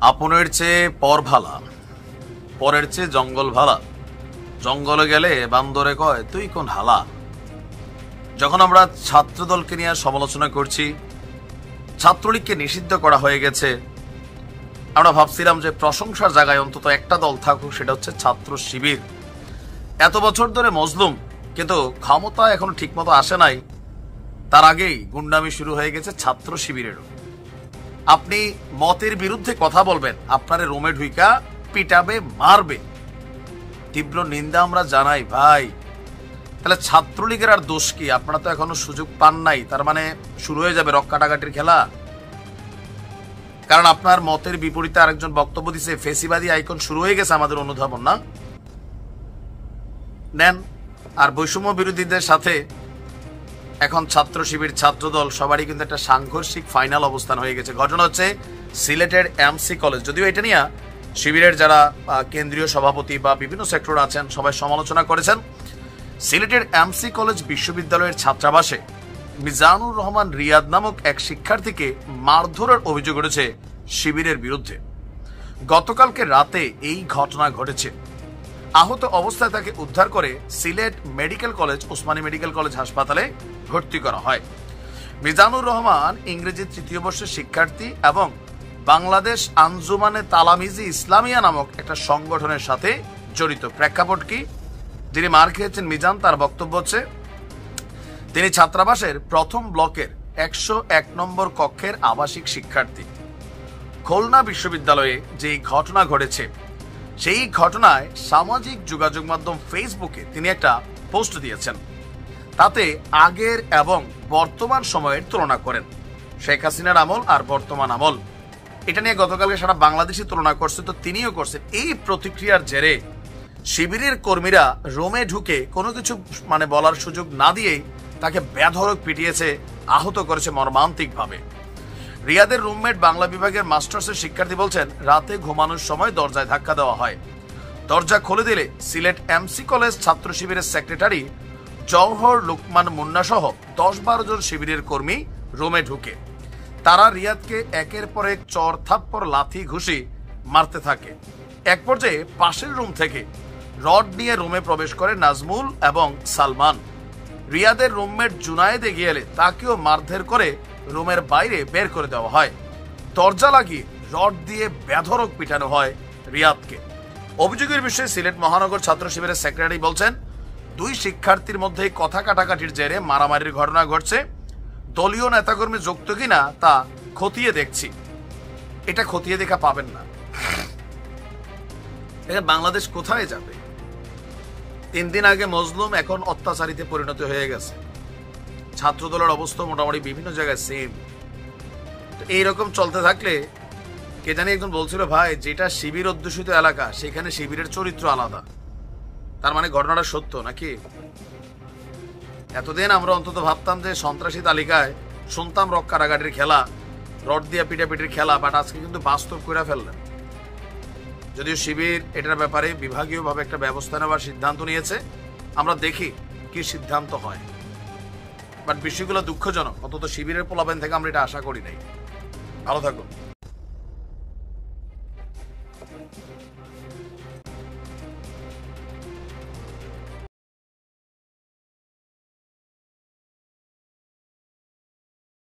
আপনের চেয়ে পর ভালা, পরের চেয়ে জঙ্গল ভালা। জঙ্গলে গেলে বান্দরে কয় তুই কোন হালা। যখন আমরা ছাত্রদলকে নিয়ে সমালোচনা করছি, ছাত্রলীগকে নিষিদ্ধ করা হয়ে গেছে, আমরা ভাবছিলাম যে প্রশংসার জায়গায় অন্তত একটা দল থাকুক, সেটা হচ্ছে ছাত্র শিবির। এত বছর ধরে মজলুম, কিন্তু ক্ষমতা এখনো ঠিকমতো আসে নাই, তার আগেই গুন্ডামি শুরু হয়ে গেছে ছাত্র শিবিরেরও। আপনি মতের বিরুদ্ধে কথা বলবেন, আপনারে রুমে ঢুইকা পিটাবে, মারবে। তীব্র নিন্দা আমরা জানাই ভাই। তাহলে ছাত্রলীগের আর দোষ কি? আপনারা তো এখনো সুযোগ পান নাই, তার মানে শুরু হয়ে যাবে রক্কাটাকাটির খেলা। কারণ আপনার মতের বিপরীতে আরেকজন বক্তব্য দিছে, ফেসিবাদী আইকন শুরু হয়ে গেছে আমাদের অনুধাবন, না নেন। আর বৈষম্য বিরোধীদের সাথে এখন ছাত্র শিবির, ছাত্রদল সবারই কিন্তু একটা সাংঘর্ষিক ফাইনাল অবস্থান হয়ে গেছে। ঘটনা হচ্ছে সিলেটের এমসি কলেজ। যদিও এটা নিয়ে শিবিরের যারা কেন্দ্রীয় সভাপতি বা বিভিন্ন সেক্টর আছেন সবাই সমালোচনা করেছেন। সিলেটের এমসি কলেজ বিশ্ববিদ্যালয়ের ছাত্রাবাসে মিজানুর রহমান রিয়াদ নামক এক শিক্ষার্থীকে মারধরের অভিযোগ উঠেছে শিবিরের বিরুদ্ধে। গতকালকে রাতে এই ঘটনা ঘটেছে। আহত অবস্থায় তাকে উদ্ধার করে Sylhet medical college, Osmani medical college হাসপাতালে ভর্তি করা হয়। মিজানুর রহমান ইংরেজি তৃতীয় বর্ষের শিক্ষার্থী এবং বাংলাদেশ আঞ্জুমানে তালামিজি ইসলামিয়া নামক একটা সংগঠনের সাথে জড়িত। প্রেক্ষাপট কি? যিনি মার খেয়েছেন মিজান, তার বক্তব্য হচ্ছে তিনি ছাত্রাবাসের প্রথম ব্লকের 101 নম্বর কক্ষের আবাসিক শিক্ষার্থী। খুলনা বিশ্ববিদ্যালয়ে যে ঘটনা ঘটেছে, সেই ঘটনায় সামাজিক যোগাযোগ মাধ্যম ফেসবুকে তিনি একটা পোস্ট দিয়েছেন। তাতে আগের এবং বর্তমান সময়ের তুলনা করেন, শেখ হাসিনার আমল আর বর্তমান আমল। এটা নিয়ে গতকালকে সারা বাংলাদেশি তুলনা করছে, তো তিনিও করছেন। এই প্রতিক্রিয়ার জেরে শিবিরের কর্মীরা রোমে ঢুকে কোনো কিছু বলার সুযোগ না দিয়েই তাকে বেধড়ক পিটিয়েছে, আহত করেছে মর্মান্তিকভাবে। রিয়াদের রুমমেট বাংলা বিভাগের মাস্টার্সের শিক্ষার্থী বলছেন, রাতে ঘুমানোর সময় দরজায় ধাক্কা দেওয়া হয়। দরজা খুলে দিলে সিলেট এমসি কলেজ ছাত্র শিবিরের সেক্রেটারি জওহর লুকমান মুন্না সহ 10-12 জন শিবিরের কর্মী রুমে ঢুকে তারা রিয়াদকে একের পর এক চর, থাপ্পড়, লাথি, ঘুষি মারতে থাকে। এক পর্যায়ে পাশের রুম থেকে রড নিয়ে রুমে প্রবেশ করে নাজমুল এবং সালমান। রিয়াদের রুমমেট জুনায়েদ এগিয়ে এলে তাকেও মারধর করে রুমের বাইরে বের করে দেওয়া হয়। দরজা লাগিয়ে রড দিয়ে বেধড়ক পিটানো হয় রিয়াদকে। অভিযোগের বিষয়ে সিলেট মহানগর ছাত্র শিবিরের সেক্রেটারি বলছেন, 2 শিক্ষার্থীর মধ্যে কথা কাটাকাটির জেরে মারামারির ঘটনা ঘটছে। দলীয় নেতাকর্মী যুক্ত কিনা তা খতিয়ে দেখছি। এটা খতিয়ে দেখা পাবেন না। বাংলাদেশ কোথায় যাবে? 3 দিন আগে মজলুম, এখন অত্যাচারীতে পরিণত হয়ে গেছে। ছাত্রদলের অবস্থা মোটামুটি বিভিন্ন জায়গায় সেম। এইরকম চলতে থাকলে, কে জানি একজন বলছিল, ভাই যেটা শিবির অধ্যুষিত এলাকা সেখানে শিবিরের চরিত্র আলাদা। তার মানে ঘটনাটা সত্য নাকি? এতদিন আমরা অন্তত ভাবতাম যে সন্ত্রাসী তালিকায় শুনতাম রক্কারাগাটির খেলা, রড দিয়া পিটাপিটির খেলা, বাট আজকে কিন্তু বাস্তব করে ফেললেন। যদিও শিবির এটার ব্যাপারে বিভাগীয়ভাবে একটা ব্যবস্থা নেওয়ার সিদ্ধান্ত নিয়েছে, আমরা দেখি কি সিদ্ধান্ত হয়। বাট বিষয়গুলো দুঃখজনক। অন্তত শিবিরের পোলাবেন থেকে আমরা এটা আশা করি নাই। ভালো থাকুন।